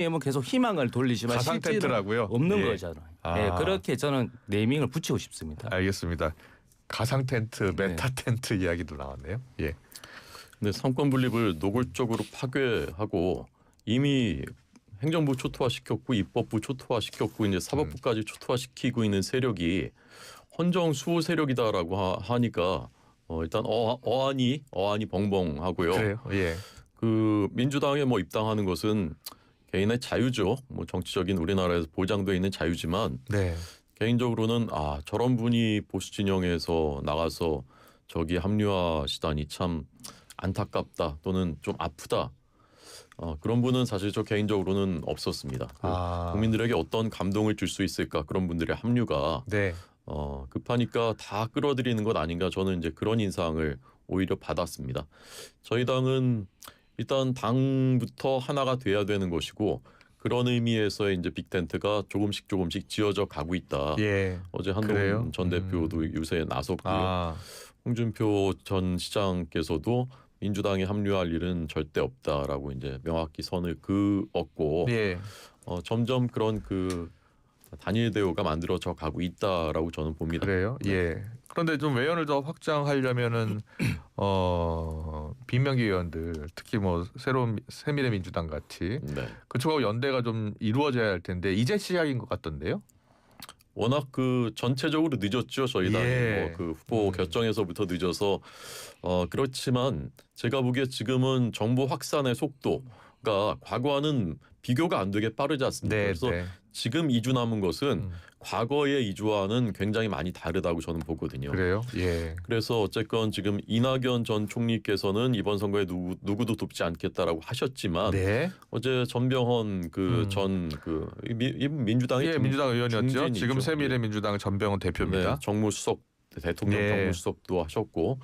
국민의힘은 계속 희망을 돌리지만 가상 실제는 텐트라고요? 없는 예. 거잖아요. 아. 예, 그렇게 저는 네이밍을 붙이고 싶습니다. 알겠습니다. 가상 텐트, 메타 텐트 이야기도 나왔네요. 예. 근데 삼권 분립을 노골적으로 파괴하고 이미 행정부 초토화시켰고 입법부 초토화시켰고 이제 사법부까지 초토화시키고 있는 세력이 헌정 수호 세력이다라고 하니까 일단 어안이 벙벙하고요. 그래요. 예. 그 민주당에 뭐 입당하는 것은 개인의 자유죠. 뭐 정치적인 우리나라에서 보장되어 있는 자유지만 네. 개인적으로는 저런 분이 보수 진영에서 나가서 저기 합류하시다니 참 안타깝다 또는 좀 아프다. 그런 분은 사실 저 개인적으로는 없었습니다. 국민들에게 어떤 감동을 줄 수 있을까 그런 분들의 합류가 네. 급하니까 다 끌어들이는 것 아닌가 저는 이제 그런 인상을 오히려 받았습니다. 저희 당은 일단 당부터 하나가 돼야 되는 것이고 그런 의미에서 이제 빅텐트가 조금씩 지어져 가고 있다. 예. 어제 그래요? 한동훈 전 대표도 유세에 나섰고요. 홍준표 전 시장께서도 민주당에 합류할 일은 절대 없다라고 이제 명확히 선을 그었고 예. 점점 그런 단일 대우가 만들어져 가고 있다라고 저는 봅니다. 그래요. 예. 그런데 좀 외연을 더 확장하려면은 빈명기 의원들 특히 뭐 새로운 새미래민주당 같이 네. 그쪽하고 연대가 좀 이루어져야 할 텐데 이제 시작인 것 같던데요. 워낙 전체적으로 늦었죠. 저희 당이 예. 후보 결정에서부터 늦어서 그렇지만 제가 보기에 지금은 정보 확산의 속도가 과거와는 비교가 안 되게 빠르지 않습니까? 네, 그래서 네. 지금 2주 남은 것은 과거의 2주와는 굉장히 많이 다르다고 저는 보거든요. 그래요? 예. 그래서 어쨌건 지금 이낙연 전 총리께서는 이번 선거에 누구도 돕지 않겠다라고 하셨지만 네. 어제 전병헌 민주당의 예, 민주당 의원이었죠. 중진이죠. 지금 새미래민주당 전병헌 대표입니다. 네, 정무수석 대통령 네. 정무수석도 하셨고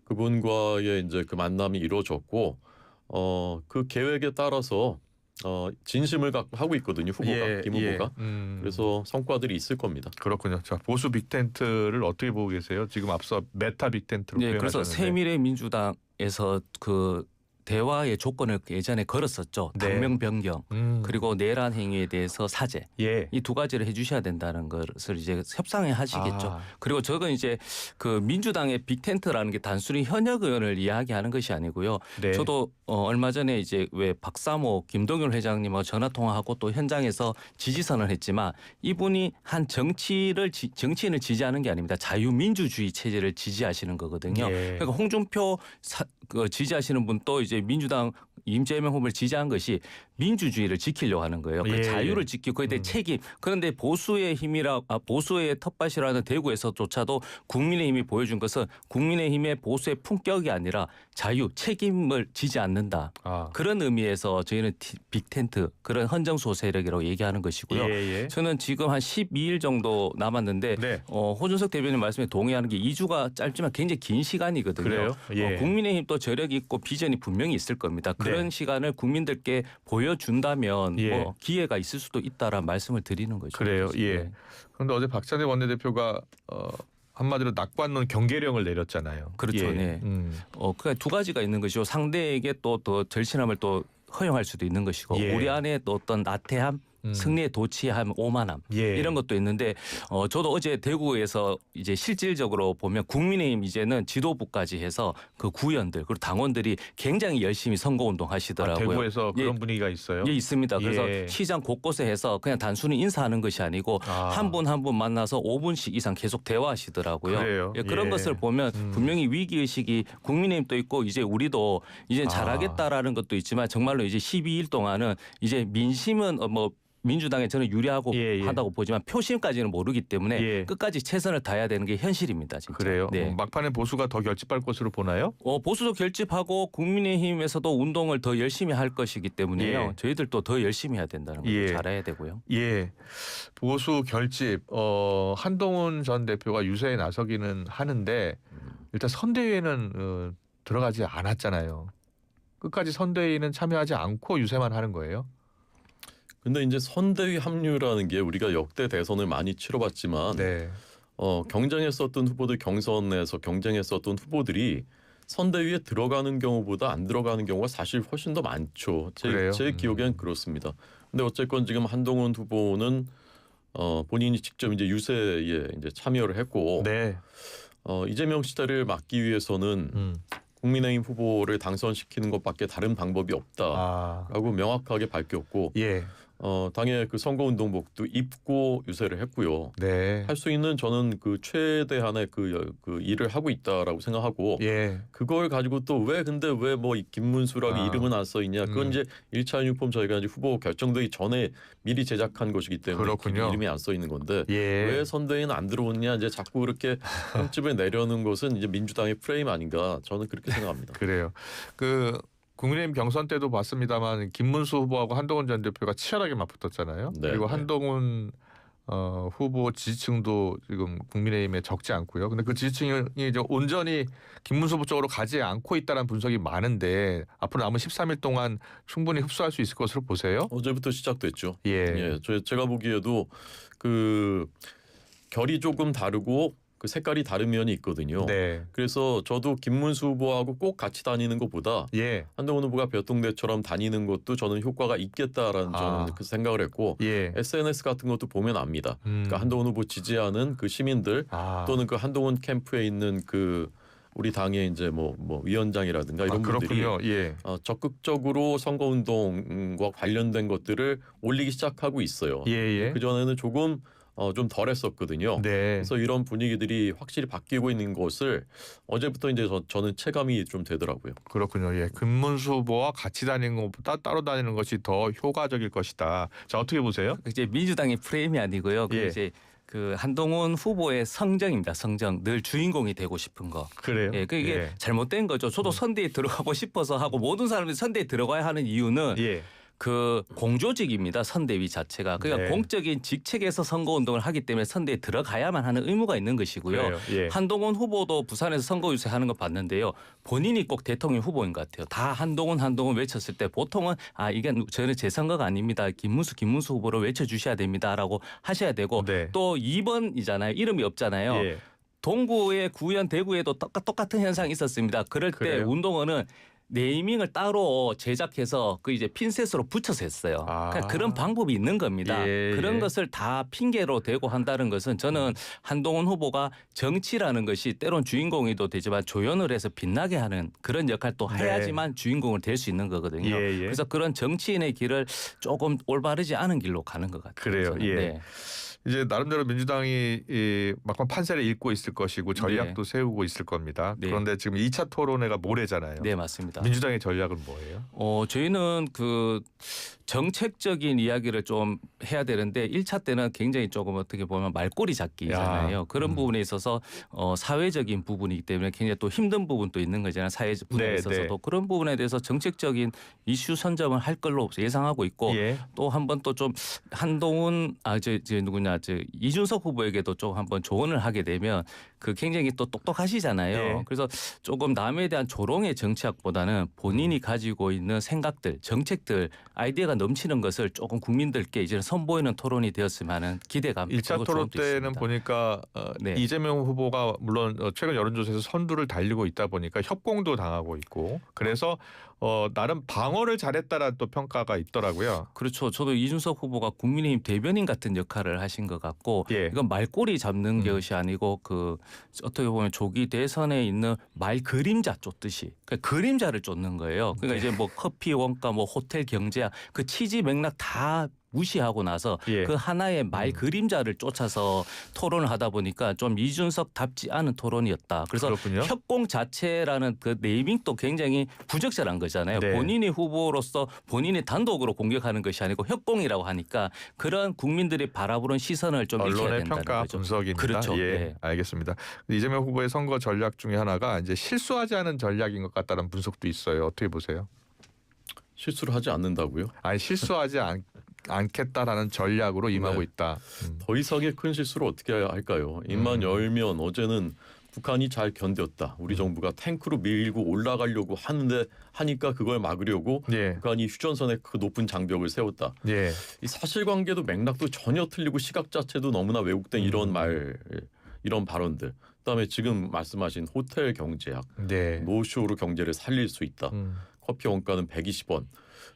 그분과의 이제 그 만남이 이루어졌고 그 계획에 따라서 진심을 갖고 하고 있거든요. 후보가 김 후보가. 그래서 성과들이 있을 겁니다. 그렇군요. 자, 보수 빅텐트를 어떻게 보고 계세요? 지금 앞서 메타 빅텐트로 네, 표현하셨는데. 그래서 새미래민주당에서 대화의 조건을 예전에 걸었었죠. 네. 당명 변경 그리고 내란 행위에 대해서 사죄. 예. 이 두 가지를 해주셔야 된다는 것을 이제 협상에 하시겠죠. 그리고 저건 이제 민주당의 빅텐트라는 게 단순히 현역 의원을 이야기하는 것이 아니고요. 네. 저도 얼마 전에 이제 왜 박사모 김동률 회장님하고 전화 통화하고 또 현장에서 지지선을 했지만 이분이 한 정치인을 지지하는 게 아닙니다. 자유민주주의 체제를 지지하시는 거거든요. 예. 그러니까 홍준표 지지하시는 분도 이제 민주당 이재명 후보를 지지한 것이 민주주의를 지키려고 하는 거예요. 그 예. 자유를 지키고 그에 대해 책임. 그런데 보수의 보수의 텃밭이라는 대구에서조차도 국민의힘이 보여준 것은 국민의힘의 보수의 품격이 아니라 자유, 책임을 지지 않는다. 그런 의미에서 저희는 빅텐트 그런 헌정수호 세력이라고 얘기하는 것이고요. 예. 저는 지금 한 12일 정도 남았는데 네. 호준석 대변인 말씀에 동의하는 게 2주가 짧지만 굉장히 긴 시간이거든요. 그래요? 예. 국민의힘도 저력이 있고 비전이 분명히 있을 겁니다. 그런 네. 시간을 국민들께 보여준다면 예. 뭐 기회가 있을 수도 있다라는 말씀을 드리는 거죠. 그래요. 예. 네. 그런데 어제 박찬대 원내대표가 한마디로 낙관론 경계령을 내렸잖아요. 그렇죠. 예. 네. 그러니까 두 가지가 있는 것이고 상대에게 또 더 절친함을 또 허용할 수도 있는 것이고 예. 우리 안에 또 어떤 나태함 승리에 도취함 오만함 예. 이런 것도 있는데 저도 어제 대구에서 이제 실질적으로 보면 국민의힘 이제는 지도부까지 해서 그 구의원들 그리고 당원들이 굉장히 열심히 선거운동 하시더라고요. 대구에서 그런 분위기가 있어요? 예, 있습니다. 그래서 예. 시장 곳곳에 해서 그냥 단순히 인사하는 것이 아니고 한 분 한 분 만나서 5분씩 이상 계속 대화하시더라고요. 그래요? 예, 그런 예. 것을 보면 분명히 위기의식이 국민의힘도 있고 이제 우리도 이제 잘하겠다라는 것도 있지만 정말로 이제 12일 동안은 이제 민심은 민주당에 저는 유리하고 하다고 보지만 표심까지는 모르기 때문에 끝까지 최선을 다해야 되는 게 현실입니다. 진짜. 그래요? 네. 막판에 보수가 더 결집할 것으로 보나요? 보수도 결집하고 국민의힘에서도 운동을 더 열심히 할 것이기 때문에요. 예. 저희들도 더 열심히 해야 된다는 걸 잘해야 되고요. 예. 보수 결집 한동훈 전 대표가 유세에 나서기는 하는데 일단 선대위에는 들어가지 않았잖아요. 끝까지 선대위는 참여하지 않고 유세만 하는 거예요? 근데 이제 선대위 합류라는 게 우리가 역대 대선을 많이 치러봤지만 네. 경쟁했었던 후보들 경선에서 경쟁했었던 후보들이 선대위에 들어가는 경우보다 안 들어가는 경우가 사실 훨씬 더 많죠. 제 기억엔 그렇습니다. 근데 어쨌건 지금 한동훈 후보는 본인이 직접 이제 유세에 이제 참여를 했고 네. 이재명 시대를 막기 위해서는 국민의힘 후보를 당선시키는 것밖에 다른 방법이 없다라고 명확하게 밝혔고 예. 당의 그 선거운동복도 입고 유세를 했고요. 네. 할 수 있는 저는 그 최대한의 그 일을 하고 있다라고 생각하고 예. 그걸 가지고 또 근데 왜 뭐 김문수라고 이름은 안 써 있냐? 그건 이제 1차 유니폼 저희가 이제 후보 결정되기 전에 미리 제작한 것이기 때문에 그렇군요. 이름이 안 써 있는 건데 예. 왜 선대위는 안 들어오냐? 이제 자꾸 그렇게 흠집을 내려는 것은 이제 민주당의 프레임 아닌가? 저는 그렇게 생각합니다. 그래요. 그 국민의힘 경선 때도 봤습니다만 김문수 후보하고 한동훈 전 대표가 치열하게 맞붙었잖아요. 네, 그리고 네. 한동훈 후보 지지층도 지금 국민의힘에 적지 않고요. 근데 그 지지층이 이제 온전히 김문수 후보 쪽으로 가지 않고 있다는 분석이 많은데 앞으로 남은 13일 동안 충분히 흡수할 수 있을 것으로 보세요. 어제부터 시작됐죠. 예. 제가 보기에도 그 결이 조금 다르고 그 색깔이 다른 면이 있거든요. 네. 그래서 저도 김문수 후보하고 꼭 같이 다니는 것보다 예. 한동훈 후보가 별동대처럼 다니는 것도 저는 효과가 있겠다라는 저는 그 생각을 했고 예. SNS 같은 것도 보면 압니다. 그러니까 한동훈 후보 지지하는 그 시민들 또는 그 한동훈 캠프에 있는 그 우리 당의 이제 뭐 위원장이라든가 이런 분들이 그렇군요. 예. 적극적으로 선거운동과 관련된 것들을 올리기 시작하고 있어요. 예. 그 전에는 조금 좀 덜했었거든요. 네. 그래서 이런 분위기들이 확실히 바뀌고 있는 것을 어제부터 이제 저는 체감이 좀 되더라고요. 그렇군요. 예. 김문수 후보와 같이 다니는 것보다 따로 다니는 것이 더 효과적일 것이다. 자, 어떻게 보세요? 이제 민주당의 프레임이 아니고요. 그 예. 이제 그 한동훈 후보의 성정입니다. 성정. 늘 주인공이 되고 싶은 거. 그래요? 예, 그 이게 예. 잘못된 거죠. 저도 선대에 들어가고 싶어서 하고 모든 사람들이 선대에 들어가야 하는 이유는 예. 그 공조직입니다. 선대위 자체가. 그러니까 네. 공적인 직책에서 선거운동을 하기 때문에 선대에 들어가야만 하는 의무가 있는 것이고요. 그래요. 예. 한동훈 후보도 부산에서 선거 유세하는 거 봤는데요. 본인이 꼭 대통령 후보인 것 같아요. 다 한동훈 외쳤을 때 보통은 이게 저는 제 선거가 아닙니다. 김문수 후보로 외쳐주셔야 됩니다라고 하셔야 되고 네. 또 2번이잖아요. 이름이 없잖아요. 예. 동구의 구현 대구에도 똑같은 현상이 있었습니다. 그럴 때 그래요? 운동원은 네이밍을 따로 제작해서 그 이제 핀셋으로 붙여서 했어요. 그러니까 그런 방법이 있는 겁니다. 예, 그런 예. 것을 다 핑계로 대고 한다는 것은 저는 한동훈 후보가 정치라는 것이 때론 주인공이도 되지만 조연을 해서 빛나게 하는 그런 역할도 네. 해야지만 주인공을 될 수 있는 거거든요. 예, 예. 그래서 그런 정치인의 길을 조금 올바르지 않은 길로 가는 것 같아요. 그래요. 저는. 예. 네. 이제 나름대로 민주당이 막판 판세를 읽고 있을 것이고 전략도 세우고 있을 겁니다. 네. 그런데 지금 2차 토론회가 모레잖아요. 네, 맞습니다. 민주당의 전략은 뭐예요? 저희는 그 정책적인 이야기를 좀 해야 되는데 1차 때는 굉장히 조금 어떻게 보면 말꼬리 잡기잖아요. 그런 부분에 있어서 사회적인 부분이기 때문에 굉장히 또 힘든 부분도 있는 거잖아요. 사회적 부분에 네, 있어서도 네. 그런 부분에 대해서 정책적인 이슈 선점을 할 걸로 예상하고 있고 예. 또 한 번 또 좀 한동훈 이준석 후보에게도 좀 한번 조언을 하게 되면 그 굉장히 또 똑똑하시잖아요. 예. 그래서 조금 남에 대한 조롱의 정치학보다는 본인이 가지고 있는 생각들, 정책들, 아이디어가 넘치는 것을 조금 국민들께 이제 선보이는 토론이 되었으면 하는 기대감. 1차 토론 때는 보니까 네. 이재명 후보가 물론 최근 여론조사에서 선두를 달리고 있다 보니까 협공도 당하고 있고 그래서 나름 방어를 잘했다라는 또 평가가 있더라고요. 그렇죠. 저도 이준석 후보가 국민의힘 대변인 같은 역할을 하신 것 같고 예. 이건 말꼬리 잡는 것이 아니고 그 어떻게 보면 조기 대선에 있는 말 그림자 쫓듯이 그러니까 그림자를 쫓는 거예요. 그러니까 이제 뭐 커피 원가 뭐 호텔 경제야 그 취지 맥락 다 무시하고 나서 예. 그 하나의 말 그림자를 쫓아서 토론을 하다 보니까 좀 이준석답지 않은 토론이었다. 그래서 그렇군요. 협공 자체라는 그 네이밍도 굉장히 부적절한 거잖아요. 네. 본인이 후보로서 본인이 단독으로 공격하는 것이 아니고 협공이라고 하니까 그런 국민들이 바라보는 시선을 좀 익혀야 언론의 된다는 평가 거죠. 분석입니다. 그렇죠. 예, 네. 알겠습니다. 이재명 후보의 선거 전략 중에 하나가 이제 실수하지 않은 전략인 것 같다는 분석도 있어요. 어떻게 보세요? 실수를 하지 않는다고요? 아니 실수하지 않겠다라는 전략으로 임하고 네. 있다. 더 이상의 큰 실수를 어떻게 할까요? 입만 열면 어제는 북한이 잘 견뎠다. 우리 정부가 탱크로 밀고 올라가려고 하니까 그걸 막으려고 예. 북한이 휴전선에 그 높은 장벽을 세웠다. 예. 이 사실관계도 맥락도 전혀 틀리고 시각 자체도 너무나 왜곡된 이런 발언들. 그다음에 지금 말씀하신 호텔 경제학, 네. 노쇼로 경제를 살릴 수 있다. 커피 원가는 120원.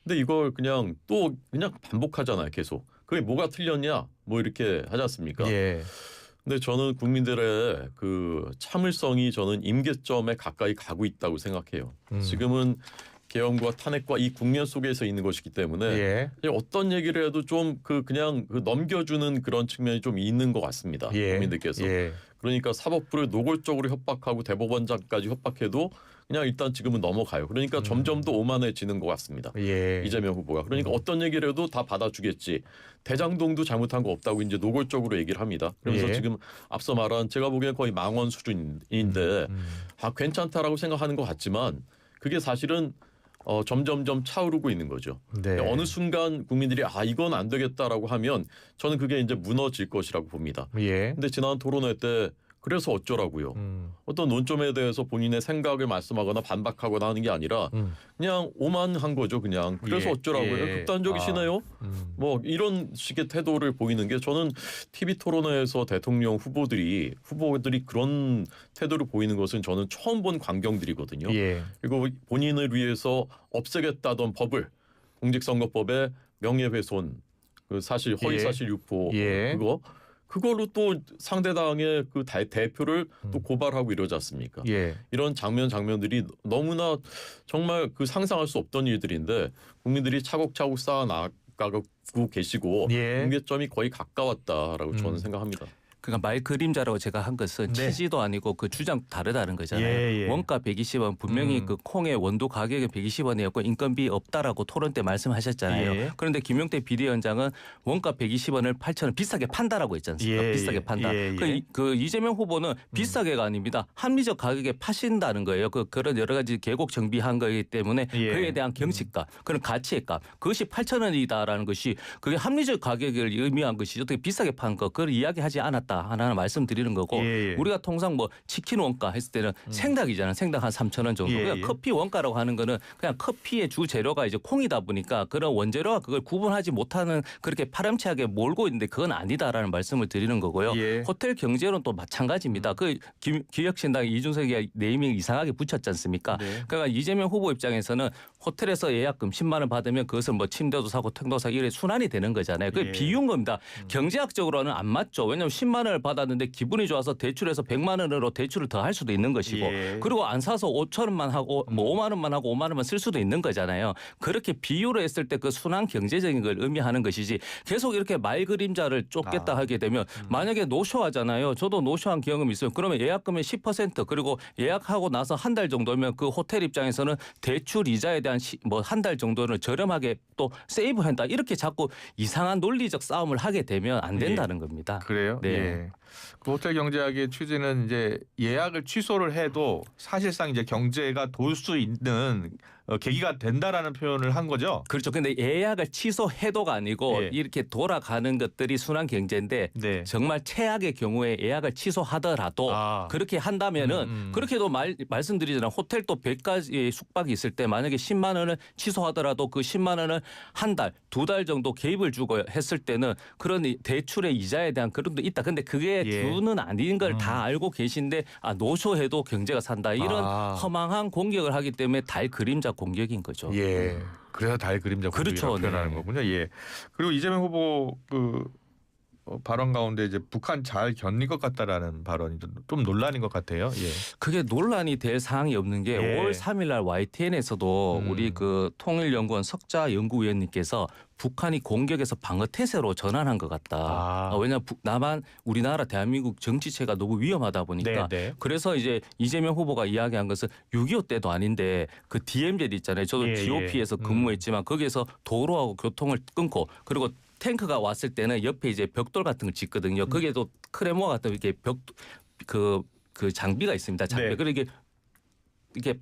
근데 이걸 그냥 또 그냥 반복하잖아요. 계속. 그게 뭐가 틀렸냐? 뭐 이렇게 하지 않습니까? 예. 근데 저는 국민들의 그 참을성이 저는 임계점에 가까이 가고 있다고 생각해요. 지금은 계엄과 탄핵과 이 국면 속에서 있는 것이기 때문에 예. 어떤 얘기를 해도 좀 그냥 넘겨주는 그런 측면이 좀 있는 것 같습니다. 예. 국민들께서. 예. 그러니까 사법부를 노골적으로 협박하고 대법원장까지 협박해도 그냥 일단 지금은 넘어가요. 그러니까 점점 더 오만해지는 것 같습니다. 예. 이재명 후보가. 그러니까 어떤 얘기를 해도 다 받아주겠지. 대장동도 잘못한 거 없다고 이제 노골적으로 얘기를 합니다. 그래서 예. 지금 앞서 말한 제가 보기엔 거의 망언 수준인데 괜찮다라고 생각하는 것 같지만 그게 사실은 점점점 차오르고 있는 거죠. 네. 어느 순간 국민들이 이건 안 되겠다라고 하면 저는 그게 이제 무너질 것이라고 봅니다. 예. 근데 지난 토론회 때 그래서 어쩌라고요. 어떤 논점에 대해서 본인의 생각을 말씀하거나 반박하거나 하는 게 아니라 그냥 오만한 거죠. 그냥 그래서 예. 어쩌라고요. 예. 극단적이시네요. 뭐 이런 식의 태도를 보이는 게 저는 TV 토론회에서 대통령 후보들이 그런 태도를 보이는 것은 저는 처음 본 광경들이거든요. 예. 그리고 본인을 위해서 없애겠다던 법을 공직선거법의 명예훼손, 그 사실 허위사실 유포 예. 그걸로 또 상대당의 그 대표를 또 고발하고 이러지 않습니까? 예. 이런 장면들이 너무나 정말 그 상상할 수 없던 일들인데 국민들이 차곡차곡 쌓아 나가고 계시고 예. 임계점이 거의 가까웠다라고 저는 생각합니다. 그러니까 말 그림자라고 제가 한 것은 네. 취지도 아니고 그 주장 다르다는 거잖아요. 예, 예. 원가 120원 분명히 그 콩의 원두 가격이 120원이었고 인건비 없다라고 토론 때 말씀하셨잖아요. 예. 그런데 김용태 비대위원장은 원가 120원을 8,000원 비싸게 판다라고 했지 않습니까? 예, 비싸게 예. 판다. 예, 예. 그 이재명 후보는 비싸게가 아닙니다. 합리적 가격에 파신다는 거예요. 그런 여러 가지 계곡 정비한 거기 때문에 예. 그에 대한 경시값, 그런 가치의 값, 그것이 8,000원이다라는 것이 그게 합리적 가격을 의미한 것이 어떻게 비싸게 판 거, 그걸 이야기하지 않았다 하나는 말씀드리는 거고 예, 예. 우리가 통상 뭐 치킨 원가 했을 때는 생닭이잖아요. 생닭 한 3,000원 정도. 예, 그냥 예. 커피 원가라고 하는 거는 그냥 커피의 주 재료가 이제 콩이다 보니까 그런 원재료와 그걸 구분하지 못하는 그렇게 파렴치하게 몰고 있는데 그건 아니다라는 말씀을 드리는 거고요. 예. 호텔 경제론 또 마찬가지입니다. 그 기획신당 이준석이 네이밍 이상하게 붙였지 않습니까? 네. 그러니까 이재명 후보 입장에서는 호텔에서 예약금 10만 원 받으면 그것을 뭐 침대도 사고 택도 사고 이래 순환이 되는 거잖아요. 그게 예. 비운 겁니다. 경제학적으로는 안 맞죠. 왜냐하면 10만 원을 받았는데 기분이 좋아서 대출해서 100만 원으로 대출을 더 할 수도 있는 것이고 예. 그리고 안 사서 5천 원만 하고 뭐 5만 원만 하고 5만 원만 쓸 수도 있는 거잖아요. 그렇게 비유로 했을 때 그 순환 경제적인 걸 의미하는 것이지 계속 이렇게 말 그림자를 쫓겠다 하게 되면 만약에 노쇼하잖아요. 저도 노쇼한 경험이 있어요. 그러면 예약금의 10% 그리고 예약하고 나서 한 달 정도면 그 호텔 입장에서는 대출 이자에 대한 뭐 한 달 정도는 저렴하게 또 세이브한다. 이렇게 자꾸 이상한 논리적 싸움을 하게 되면 안 된다는 겁니다. 그래요? 네. 예. 그 호텔 경제학의 취지는 이제 예약을 취소를 해도 사실상 이제 경제가 돌 수 있는 계기가 된다라는 표현을 한 거죠. 그렇죠. 근데 예약을 취소해도가 아니고 예. 이렇게 돌아가는 것들이 순환 경제인데 네. 정말 최악의 경우에 예약을 취소하더라도 그렇게 한다면은 그렇게도 말씀드리잖아요. 호텔 또 100가지 숙박이 있을 때 만약에 10만 원을 취소하더라도 그 10만 원을 한 달, 두 달 정도 개입을 주고 했을 때는 그런 대출의 이자에 대한 그런 도 있다. 근데 그게 예. 주는 아닌 걸 다 알고 계신데 노쇼해도 경제가 산다. 이런 허망한 공격을 하기 때문에 달 그림자 공격인 거죠. 예. 그래서 달 그림자 그렇죠. 공격이라고 표현하는 네. 거군요. 예. 그리고 이재명 후보 그 발언 가운데 이제 북한 잘 견딘 것 같다라는 발언이 좀 논란인 것 같아요. 예. 그게 논란이 될 사항이 없는 게 예. 5월 3일 날 YTN에서도 우리 그 통일연구원 석자 연구위원님께서 북한이 공격에서 방어 태세로 전환한 것 같다. 왜냐하면 남한 우리나라 대한민국 정치체가 너무 위험하다 보니까 네, 네. 그래서 이제 이재명 후보가 이야기한 것은 6.25 때도 아닌데 그 DMZ 있잖아요. 저도 예, GOP에서 근무했지만 거기에서 도로하고 교통을 끊고 그리고 탱크가 왔을 때는 옆에 이제 벽돌 같은 걸 짓거든요. 거기에도 크레모 같은 이렇게 그 장비가 있습니다. 장비. 네. 그리고 이게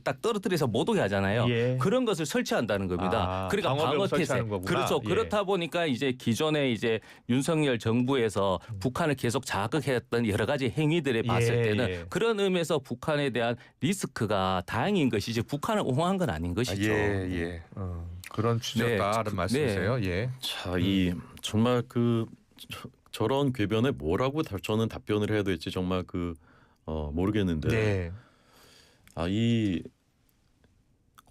딱 떨어뜨려서 못 오게 하잖아요. 예. 그런 것을 설치한다는 겁니다. 그러니까 방어벽 방어 태세. 설치하는 거구나. 그렇죠. 예. 그렇다 보니까 이제 기존에 이제 윤석열 정부에서 북한을 계속 자극했던 여러 가지 행위들에 봤을 때는 예. 그런 의미에서 북한에 대한 리스크가 다행인 것이지 북한을 옹호한 건 아닌 것이죠. 예. 그런 취지였다는 네. 말씀이세요. 예. 자, 이 정말 저런 궤변에 뭐라고 저는 답변을 해야 될지 정말 모르겠는데. 네. 이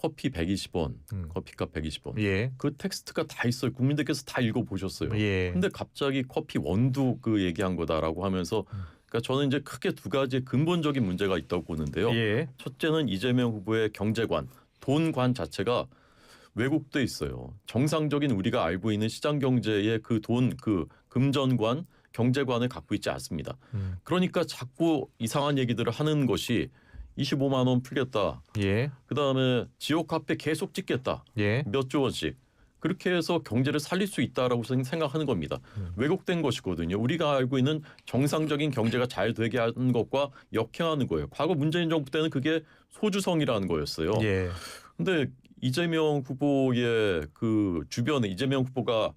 커피 120원, 음. 커피값 120원. 예. 그 텍스트가 다 있어요. 국민들께서 다 읽어보셨어요. 예. 근데 갑자기 커피 원두 그 얘기한 거다라고 하면서 그러니까 저는 이제 크게 두 가지 근본적인 문제가 있다고 보는데요. 예. 첫째는 이재명 후보의 경제관, 돈관 자체가 왜곡돼 있어요. 정상적인 우리가 알고 있는 시장 경제의 그 돈, 그 금전관, 경제관을 갖고 있지 않습니다. 그러니까 자꾸 이상한 얘기들을 하는 것이 25만 원 풀겠다. 예. 그다음에 지역 화폐 계속 찍겠다. 예. 몇 조 원씩. 그렇게 해서 경제를 살릴 수 있다라고 생각하는 겁니다. 왜곡된 것이거든요. 우리가 알고 있는 정상적인 경제가 잘 되게 하는 것과 역행하는 거예요. 과거 문재인 정부 때는 그게 소주성이라는 거였어요. 예. 근데 이재명 후보의 그 주변에 이재명 후보가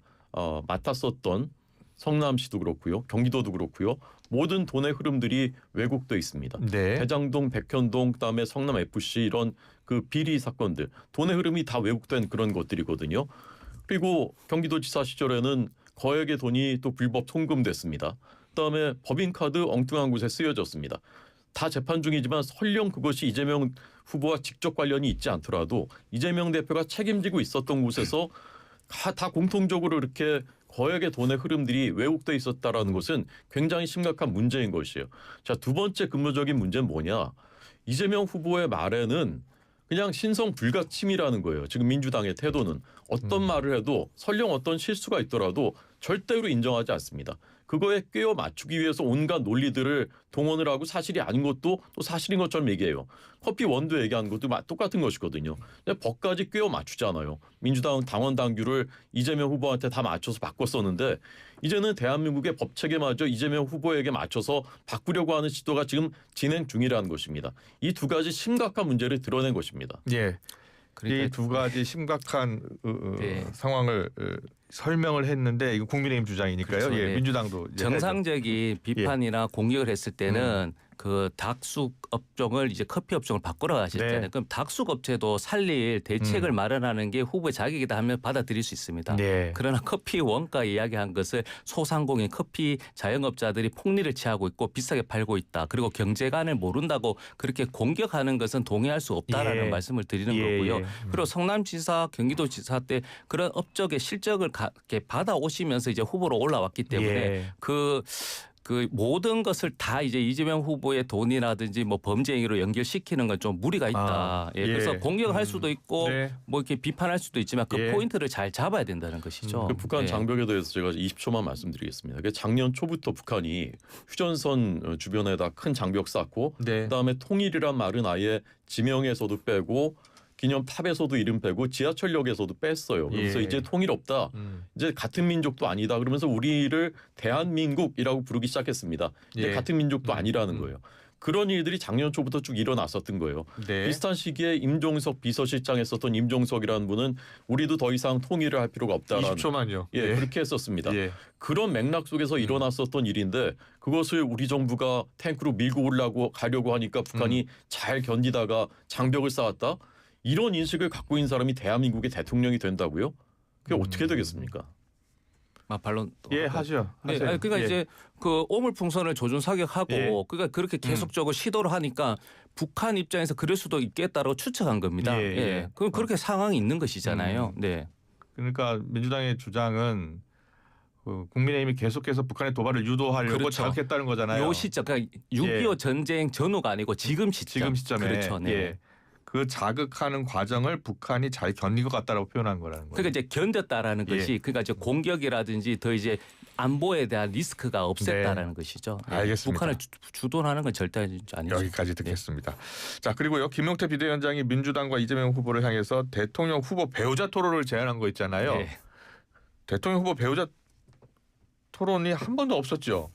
맡았었던 성남시도 그렇고요. 경기도도 그렇고요. 모든 돈의 흐름들이 왜곡돼 있습니다. 네. 대장동, 백현동, 그다음에 성남 FC 이런 그 비리 사건들, 돈의 흐름이 다 왜곡된 그런 것들이거든요. 그리고 경기도지사 시절에는 거액의 돈이 또 불법 송금됐습니다. 그다음에 법인카드 엉뚱한 곳에 쓰여졌습니다. 다 재판 중이지만 설령 그것이 이재명 후보와 직접 관련이 있지 않더라도 이재명 대표가 책임지고 있었던 곳에서 다 공통적으로 이렇게 거액의 돈의 흐름들이 왜곡돼 있었다라는 것은 굉장히 심각한 문제인 것이에요. 자, 두 번째 근본적인 문제는 뭐냐? 이재명 후보의 말에는 그냥 신성 불가침이라는 거예요. 지금 민주당의 태도는 어떤 말을 해도 설령 어떤 실수가 있더라도 절대로 인정하지 않습니다. 그거에 꿰어 맞추기 위해서 온갖 논리들을 동원을 하고 사실이 아닌 것도 또 사실인 것처럼 얘기해요. 커피 원두 얘기하는 것도 똑같은 것이거든요. 근데 법까지 꿰어 맞추잖아요. 민주당 당원 당규를 이재명 후보한테 다 맞춰서 바꿨었는데 이제는 대한민국의 법체계마저 이재명 후보에게 맞춰서 바꾸려고 하는 시도가 지금 진행 중이라는 것입니다. 이 두 가지 심각한 문제를 드러낸 것입니다. 예. 그러니까 이 두 가지 심각한 네. 상황을 설명을 했는데 이거 국민의힘 주장이니까요. 그렇죠. 예. 네. 민주당도 이제 정상적인 비판이나 공격을 했을 때는 그 닭숙 업종을 이제 커피 업종을 바꾸러 가셨잖아요. 네. 그럼 닭숙 업체도 살릴 대책을 마련하는 게 후보의 자격이다 하면 받아들일 수 있습니다. 네. 그러나 커피 원가 이야기한 것을 소상공인 커피 자영업자들이 폭리를 취하고 있고 비싸게 팔고 있다. 그리고 경제관을 모른다고 그렇게 공격하는 것은 동의할 수 없다라는 예. 말씀을 드리는 예, 거고요. 예. 그리고 성남지사, 경기도지사 때 그런 업적의 실적을 이렇게 받아오시면서 이제 후보로 올라왔기 때문에 예. 그 모든 것을 다 이제 이재명 후보의 돈이라든지 뭐 범죄 행위로 연결시키는 건 좀 무리가 있다. 아, 예, 예. 그래서 공격할 수도 있고 네. 뭐 이렇게 비판할 수도 있지만 그 예. 포인트를 잘 잡아야 된다는 것이죠. 그 북한 예. 장벽에 대해서 제가 20초만 말씀드리겠습니다. 작년 초부터 북한이 휴전선 주변에다 큰 장벽 쌓고 네. 그다음에 통일이란 말은 아예 지명에서도 빼고 기념탑에서도 이름 빼고 지하철역에서도 뺐어요. 그래서 예. 이제 통일 없다. 이제 같은 민족도 아니다. 그러면서 우리를 대한민국이라고 부르기 시작했습니다. 이제 예. 같은 민족도 아니라는 거예요. 그런 일들이 작년 초부터 쭉 일어났었던 거예요. 네. 비슷한 시기에 임종석 비서실장 했었던 임종석이라는 분은 우리도 더 이상 통일을 할 필요가 없다라는 20초만요. 예, 그렇게 했었습니다. 예. 그런 맥락 속에서 일어났었던 일인데 그것을 우리 정부가 탱크로 밀고 올라고 가려고 하니까 북한이 잘 견디다가 장벽을 쌓았다. 이런 인식을 갖고 있는 사람이 대한민국의 대통령이 된다고요? 그게 어떻게 되겠습니까? 반론 예, 하죠. 네, 하세요. 아니, 그러니까 예. 이제 그 오물풍선을 조준 사격하고 예. 그러니까 그렇게 계속적으로 시도를 하니까 북한 입장에서 그럴 수도 있겠다고 추측한 겁니다. 예, 예. 예. 그럼 그렇게 상황이 있는 것이잖아요. 네. 그러니까 민주당의 주장은 그 국민의힘이 계속해서 북한의 도발을 유도하려고 그렇죠. 자극했다는 거잖아요. 요 시점 그러니까 6.25 전쟁 전후가 아니고 지금 시점. 지금 시점에 그렇죠. 네. 예. 그 자극하는 과정을 북한이 잘 견딘 것 같다라고 표현한 거라는 거예요. 그러니까 이제 견뎠다라는 예. 것이 그러니까 이제 공격이라든지 더 이제 안보에 대한 리스크가 없앴다라는 것이죠. 네. 알겠습니다. 북한을 주도하는 건 절대 아니죠. 여기까지 듣겠습니다. 자, 그리고요. 김용태 비대위원장이 민주당과 이재명 후보를 향해서 대통령 후보 배우자 토론을 제안한 거 있잖아요. 네. 대통령 후보 배우자 토론이 한 번도 없었죠.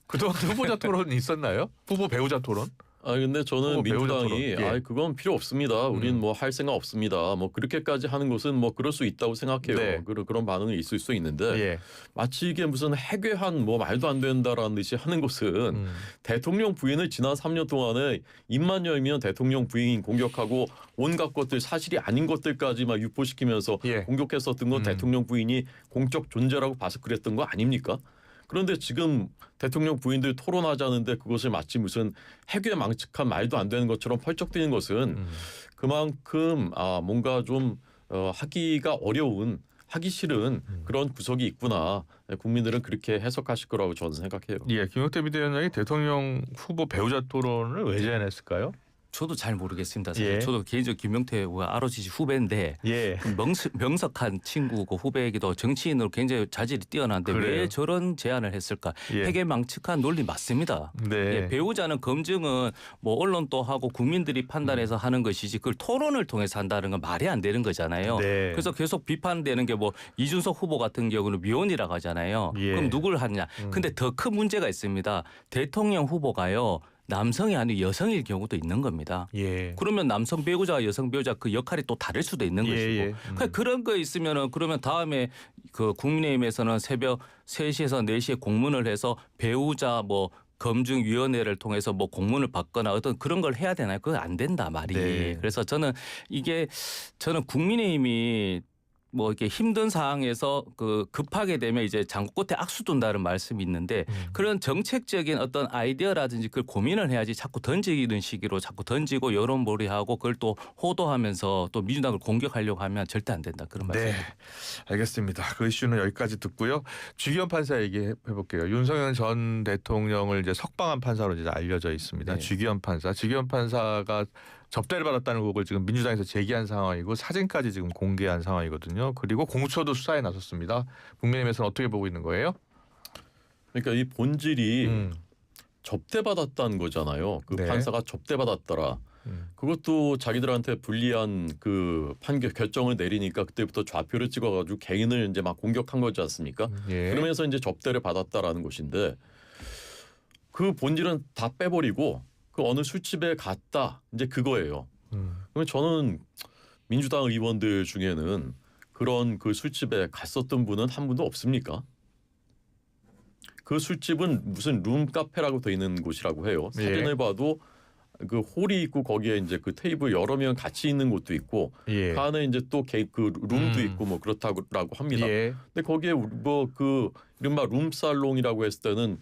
그동안 후보자 토론이 있었나요? 후보 배우자 토론? 아 근데 저는 후보 배우자 민주당이 토론. 예. 아 그건 필요 없습니다. 우리는 뭐 할 생각 없습니다. 뭐 그렇게까지 하는 것은 뭐 그럴 수 있다고 생각해요. 네. 그런 반응이 있을 수 있는데 예. 마치 이게 무슨 해괴한 뭐 말도 안 된다라는 듯이 하는 것은 대통령 부인을 지난 3년 동안에 입만 열면 대통령 부인 공격하고 온갖 것들 사실이 아닌 것들까지 막 유포시키면서 예. 공격했었던 건 대통령 부인이 공적 존재라고 봐서 그랬던 거 아닙니까? 그런데 지금 대통령 부인들 토론하자는데 그것을 마치 무슨 해괴망측한 말도 안 되는 것처럼 펄쩍 뛰는 것은 그만큼 뭔가 좀 하기가 어려운 하기 싫은 그런 구석이 있구나. 국민들은 그렇게 해석하실 거라고 저는 생각해요. 예, 김용태 비대위원장이 대통령 후보 배우자 토론을 왜 제안했을까요? 저도 잘 모르겠습니다. 사실 예. 저도 개인적으로 김용태 후보가 ROCC 후배인데 예. 명석한 친구고 후배이기도 정치인으로 굉장히 자질이 뛰어난데 그래요. 왜 저런 제안을 했을까? 예. 해괴망측한 논리 맞습니다. 네. 예, 배우자는 검증은 뭐 언론도 하고 국민들이 판단해서 하는 것이지 그걸 토론을 통해서 한다는 건 말이 안 되는 거잖아요. 네. 그래서 계속 비판되는 게 뭐 이준석 후보 같은 경우는 미혼이라고 하잖아요. 예. 그럼 누굴 하느냐? 근데 더 큰 문제가 있습니다. 대통령 후보가요. 남성이 아니고 여성일 경우도 있는 겁니다. 예. 그러면 남성 배우자와 여성 배우자 그 역할이 또 다를 수도 있는 예, 것이고 예. 그러니까 그런 거 있으면은 그러면 다음에 그 국민의힘에서는 새벽 3시에서 4시에 공문을 해서 배우자 뭐 검증위원회를 통해서 뭐 공문을 받거나 어떤 그런 걸 해야 되나요? 그거 안 된다 말이. 네. 그래서 저는 국민의힘이 뭐 이렇게 힘든 상황에서 그 급하게 되면 이제 장구 끝에 악수 둔다는 말씀이 있는데 그런 정책적인 어떤 아이디어라든지 그걸 고민을 해야지 자꾸 던지는 식으로 자꾸 던지고 여론몰이하고 그걸 또 호도하면서 또 민주당을 공격하려고 하면 절대 안 된다 그런 네, 말씀입니다. 알겠습니다. 그 이슈는 여기까지 듣고요. 주기현 판사 얘기해 볼게요. 윤석열 전 대통령을 이제 석방한 판사로 이제 알려져 있습니다. 네. 주기현 판사가 접대를 받았다는 의혹을 지금 민주당에서 제기한 상황이고 사진까지 지금 공개한 상황이거든요. 그리고 공수처도 수사에 나섰습니다. 국민의힘에서는 어떻게 보고 있는 거예요? 그러니까 이 본질이 접대받았다는 거잖아요. 그 네. 판사가 접대받았더라. 그것도 자기들한테 불리한 그 판결 결정을 내리니까 그때부터 좌표를 찍어가지고 개인을 이제 막 공격한 거지 않습니까? 예. 그러면서 이제 접대를 받았다라는 것인데 그 본질은 다 빼버리고 그 어느 술집에 갔다 이제 그거예요. 그러면 저는 민주당 의원들 중에는 그런 그 술집에 갔었던 분은 한 분도 없습니까? 그 술집은 무슨 룸카페라고 돼 있는 곳이라고 해요. 사진을 예. 봐도 그 홀이 있고 거기에 이제 그 테이블 여러 명 같이 있는 곳도 있고 예. 그 안에 이제 또 그 룸도 있고 뭐 그렇다고 합니다. 예. 근데 거기에 뭐 그 이른바 룸살롱이라고 했을 때는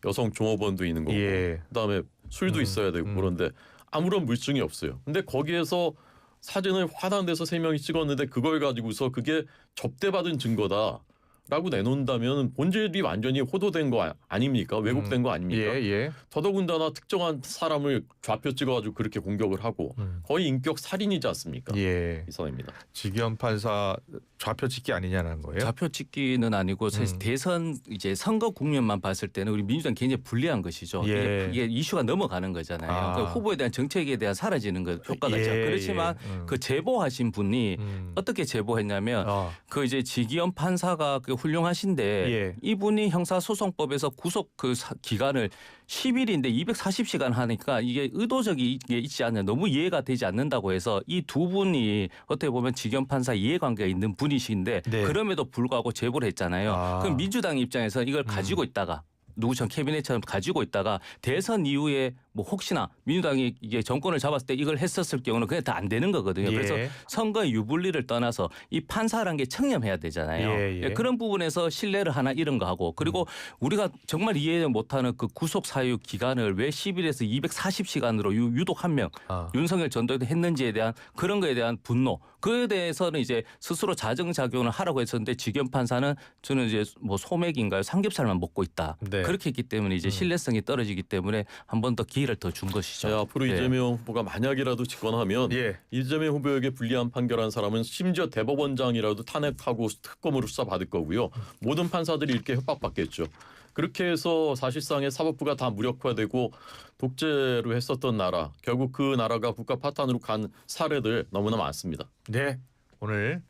여성 종업원도 있는 거고 예. 그다음에 술도 있어야 되고 그런데 아무런 물증이 없어요. 근데 거기에서 사진을 화단돼서 3명이 찍었는데 그걸 가지고서 그게 접대받은 증거다라고 내놓는다면 본질이 완전히 호도된 거 아닙니까? 왜곡된 거 아닙니까? 예. 예. 더더군다나 특정한 사람을 좌표 찍어가지고 그렇게 공격을 하고 거의 인격 살인이지 않습니까? 예. 이 선입니다. 주기현 판사 좌표 찍기 아니냐는 거예요? 좌표 찍기는 아니고 사실 대선 이제 선거 국면만 봤을 때는 우리 민주당 굉장히 불리한 것이죠. 예. 이게 이슈가 넘어가는 거잖아요. 그러니까 후보에 대한 정책에 대한 사라지는 것 효과가 있죠. 예. 그렇지만 그 제보하신 분이 어떻게 제보했냐면 그 이제 지기현 판사가 그 훌륭하신데 예. 이분이 형사소송법에서 구속 그 기간을 10일인데 240시간 하니까 이게 의도적이 있지 않는 너무 이해가 되지 않는다고 해서 이 두 분이 어떻게 보면 지기현 판사 이해관계가 있는 분이신데 네. 그럼에도 불구하고 제보를 했잖아요. 그럼 민주당 입장에서 이걸 가지고 있다가 누구처럼 캐비넷처럼 가지고 있다가 대선 이후에 뭐 혹시나 민주당이 이게 정권을 잡았을 때 이걸 했었을 경우는 그게 다 안 되는 거거든요. 예. 그래서 선거 유불리를 떠나서 이 판사라는 게 청렴해야 되잖아요. 예. 그런 부분에서 신뢰를 하나 잃은 거 하고 그리고 우리가 정말 이해 못하는 그 구속 사유 기간을 왜 10일에서 240시간으로 유독 한 명 윤석열 전 대통령이 했는지에 대한 그런 거에 대한 분노 그에 대해서는 이제 스스로 자정작용을 하라고 했었는데 지기현 판사는 저는 이제 뭐 소맥인가요 삼겹살만 먹고 있다. 네. 그렇게 했기 때문에 이제 신뢰성이 떨어지기 때문에 한 번 더 기회를 더 준 것이죠. 자, 앞으로 네. 이재명 후보가 만약이라도 집권하면 예. 이재명 후보에게 불리한 판결한 사람은 심지어 대법원장이라도 탄핵하고 특검으로 수사받을 거고요. 모든 판사들이 이렇게 협박받겠죠. 그렇게 해서 사실상의 사법부가 다 무력화되고 독재로 했었던 나라 결국 그 나라가 국가 파탄으로 간 사례들 너무나 많습니다. 네. 오늘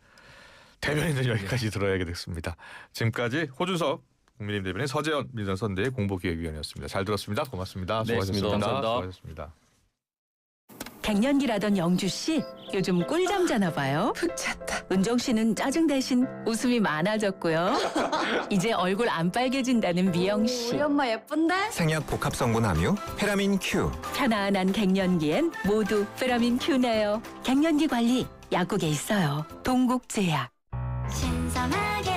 대변인들 여기까지 들어야게 됐습니다. 지금까지 호준석 국민의힘 대변인 서재현 민주당 선대위 공보기획위원이었습니다. 잘 들었습니다. 고맙습니다. 네, 수고하셨습니다. 감사합니다. 수고하셨습니다. 갱년기라던 영주 씨 요즘 꿀잠 자나 봐요. 푹 잤다. 은정 씨는 짜증 대신 웃음이 많아졌고요. 이제 얼굴 안 빨개진다는 미영 씨. 우리 엄마 예쁜데? 생약 복합 성분 함유 페라민 Q. 편안한 갱년기엔 모두 페라민 Q네요. 갱년기 관리 약국에 있어요. 동국제약. 신선하게